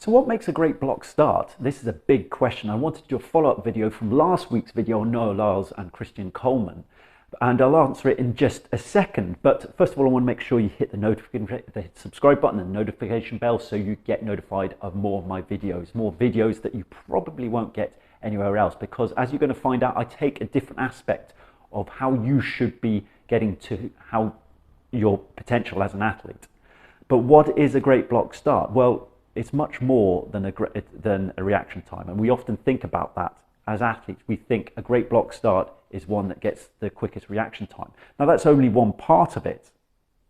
So what makes a great block start? This is a big question. I wanted to do a follow-up video from last week's video on Noah Lyles and Christian Coleman, and I'll answer it in just a second. But first of all, I want to make sure you hit the subscribe button and notification bell so you get notified of more of my videos that you probably won't get anywhere else, because as you're going to find out, I take a different aspect of how you should be getting to how your potential as an athlete. But what is a great block start? Well, it's much more than a reaction time, and we often think about that as athletes. We think a great block start is one that gets the quickest reaction time. Now that's only one part of it.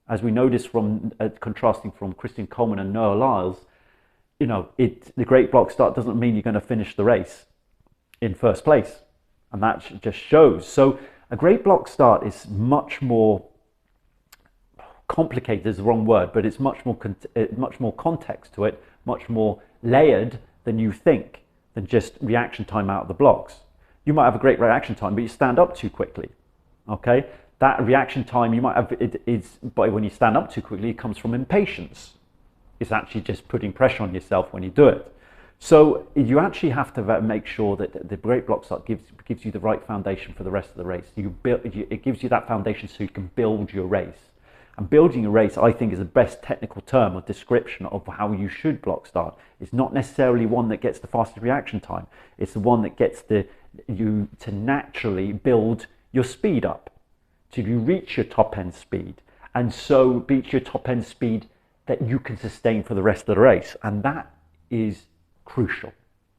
As we noticed from contrasting from Christian Coleman and Noah Lyles, the great block start doesn't mean you're going to finish the race in first place, and that just shows. So a great block start is much more complicated, is the wrong word, but it's much more context to it, much more layered than you think, than just reaction time out of the blocks. You might have a great reaction time, but you stand up too quickly. Okay, that reaction time you might have, but when you stand up too quickly, it comes from impatience. It's actually just putting pressure on yourself when you do it. So you actually have to make sure that the great block start gives you the right foundation for the rest of the race. It gives you that foundation so you can build your race. And building a race, I think, is the best technical term or description of how you should block start. It's not necessarily one that gets the fastest reaction time. It's the one that gets you to naturally build your speed up, till you reach your top end speed, and so reach your top end speed that you can sustain for the rest of the race. And that is crucial,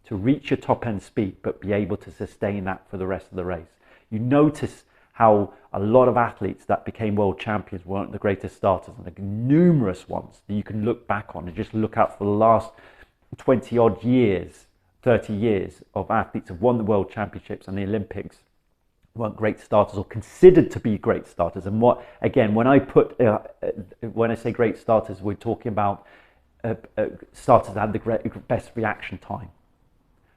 to reach your top end speed, but be able to sustain that for the rest of the race. You notice how a lot of athletes that became world champions weren't the greatest starters, and there are numerous ones that you can look back on and just look out for the last 20 odd years, 30 years of athletes who won the world championships and the Olympics weren't great starters or considered to be great starters. And when I say great starters, we're talking about starters that had the best reaction time,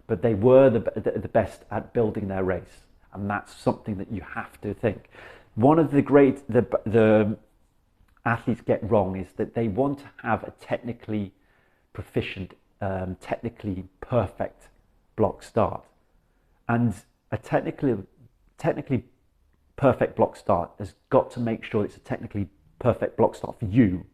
but they were the best at building their race. And that's something that you have to think. One of the athletes get wrong is that they want to have a technically proficient, technically perfect block start. And a technically perfect block start has got to make sure it's a technically perfect block start for you,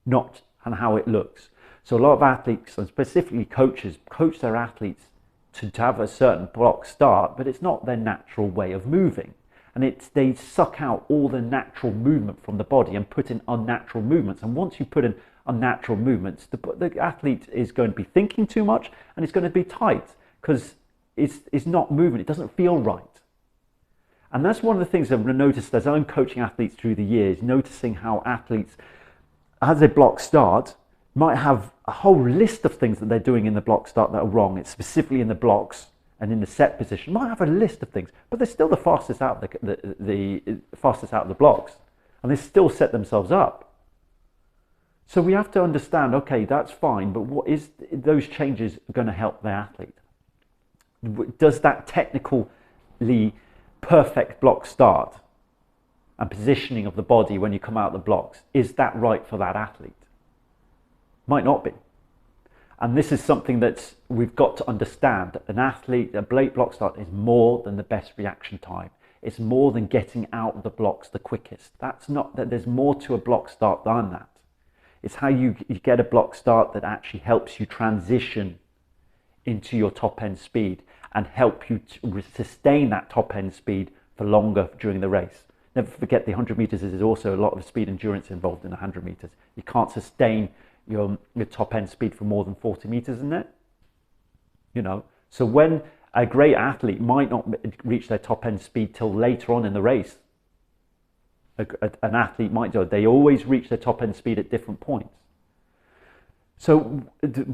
not on how it looks. So a lot of athletes, and specifically coaches, coach their athletes to have a certain block start, but it's not their natural way of moving. And they suck out all the natural movement from the body and put in unnatural movements. And once you put in unnatural movements, the athlete is going to be thinking too much, and it's going to be tight because it's not moving. It doesn't feel right. And that's one of the things I've noticed as I'm coaching athletes through the years, noticing how athletes, as they block start, might have a whole list of things that they're doing in the block start that are wrong. It's specifically in the blocks and in the set position. Might have a list of things, but they're still the fastest out of the fastest out of the blocks, and they still set themselves up. So we have to understand, okay, that's fine, but what is those changes going to help the athlete? Does that technically perfect block start and positioning of the body when you come out of the blocks, is that right for that athlete? Might not be. And this is something that we've got to understand. An athlete, a block start is more than the best reaction time. It's more than getting out of the blocks the quickest. That's not that. There's more to a block start than that. It's how you get a block start that actually helps you transition into your top end speed and help you to sustain that top end speed for longer during the race. Never forget the 100 meters is also a lot of speed endurance involved in 100 meters. You can't sustain your top end speed for more than 40 meters in it. So when a great athlete might not reach their top end speed till later on in the race, an athlete might do it. They always reach their top end speed at different points. So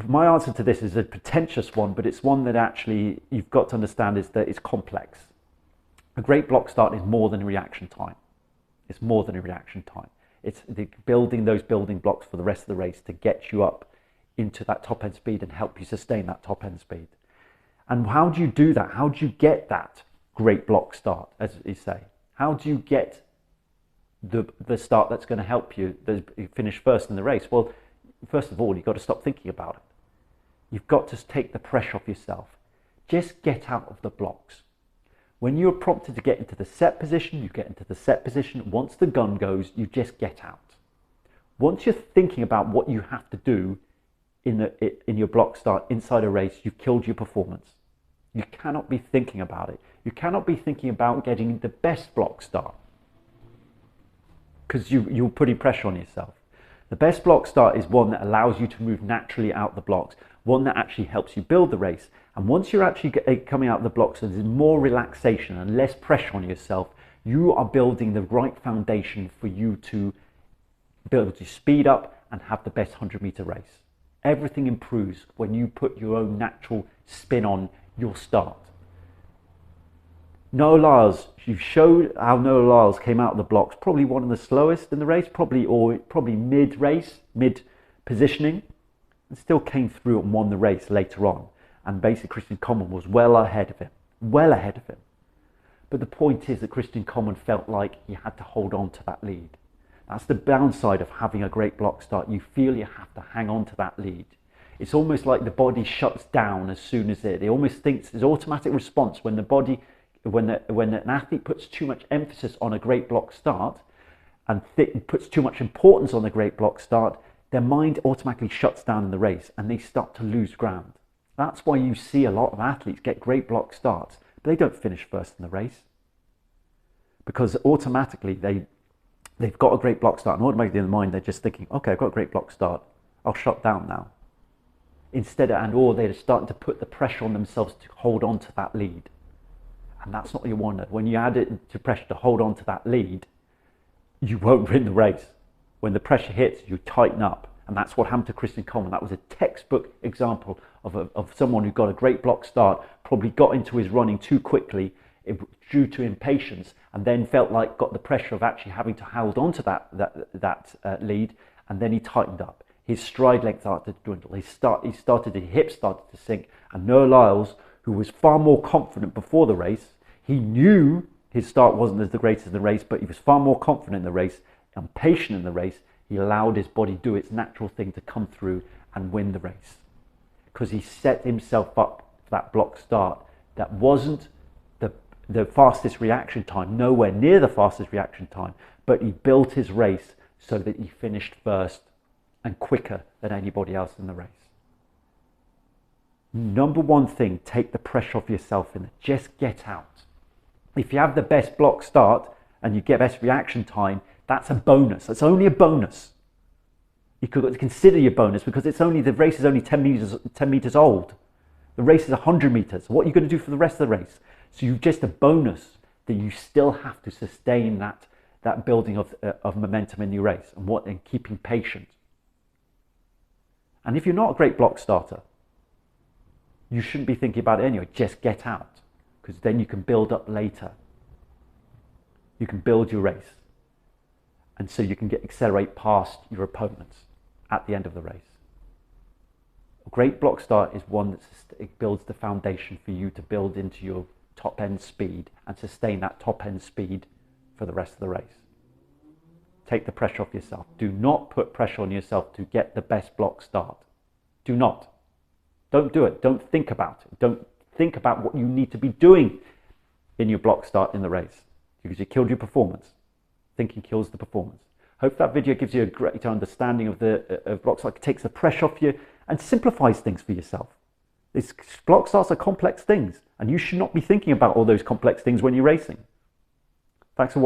my answer to this is a pretentious one, but it's one that actually you've got to understand is that it's complex. A great block start is more than a reaction time. It's more than a reaction time. It's building those building blocks for the rest of the race to get you up into that top end speed and help you sustain that top end speed. And how do you do that? How do you get that great block start, as you say? How do you get the start that's going to help you finish first in the race? Well, first of all, you've got to stop thinking about it. You've got to take the pressure off yourself. Just get out of the blocks. When you're prompted to get into the set position, you get into the set position. Once the gun goes, you just get out. Once you're thinking about what you have to do in your block start inside a race, you've killed your performance. You cannot be thinking about it. You cannot be thinking about getting the best block start, because you're putting pressure on yourself. The best block start is one that allows you to move naturally out the blocks, one that actually helps you build the race. And once you're actually coming out of the blocks and there's more relaxation and less pressure on yourself, you are building the right foundation for you to be able to speed up and have the best 100-meter race. Everything improves when you put your own natural spin on your start. Noah Lyles, you showed how Noah Lyles came out of the blocks, probably one of the slowest in the race, probably mid-race, mid-positioning, and still came through and won the race later on. And basically Christian Common was well ahead of him. But the point is that Christian Common felt like he had to hold on to that lead. That's the downside of having a great block start. You feel you have to hang on to that lead. It's almost like the body shuts down as soon as it almost thinks there's automatic response when the body, when an athlete puts too much emphasis on a great block start and puts too much importance on the great block start, their mind automatically shuts down in the race and they start to lose ground. That's why you see a lot of athletes get great block starts, but they don't finish first in the race, because automatically they've got a great block start, and automatically in the mind they're just thinking, okay, I've got a great block start, I'll shut down now. Or they're starting to put the pressure on themselves to hold on to that lead. And that's not what you want. When you add it to pressure to hold on to that lead, you won't win the race. When the pressure hits, you tighten up. And that's what happened to Christian Coleman. That was a textbook example of someone who got a great block start, probably got into his running too quickly due to impatience, and then felt like got the pressure of actually having to hold on to that lead, and then he tightened up. His stride length started to dwindle. His hips started to sink. And Noah Lyles, who was far more confident before the race, he knew his start wasn't as the greatest in the race, but he was far more confident in the race and patient in the race. He allowed his body do its natural thing to come through and win the race, because he set himself up for that block start that wasn't the fastest reaction time, nowhere near the fastest reaction time, but he built his race so that he finished first and quicker than anybody else in the race. Number one thing, take the pressure off yourself in it. Just get out. If you have the best block start and you get best reaction time, that's a bonus. That's only a bonus. You could consider your bonus, because the race is only 10 meters old. The race is 100 meters. What are you going to do for the rest of the race? So you've just a bonus that you still have to sustain that building of momentum in your race and keeping patient. And if you're not a great block starter, you shouldn't be thinking about it anyway. Just get out, because then you can build up later. You can build your race, and so you can accelerate past your opponents at the end of the race. A great block start is one that builds the foundation for you to build into your top end speed and sustain that top end speed for the rest of the race. Take the pressure off yourself. Do not put pressure on yourself to get the best block start. Do not. Don't do it. Don't think about it. Don't think about what you need to be doing in your block start in the race, because you killed your performance. Thinking kills the performance. Hope that video gives you a great understanding of block start. It takes the pressure off you and simplifies things for yourself. These block starts are complex things, and you should not be thinking about all those complex things when you're racing. Thanks for watching.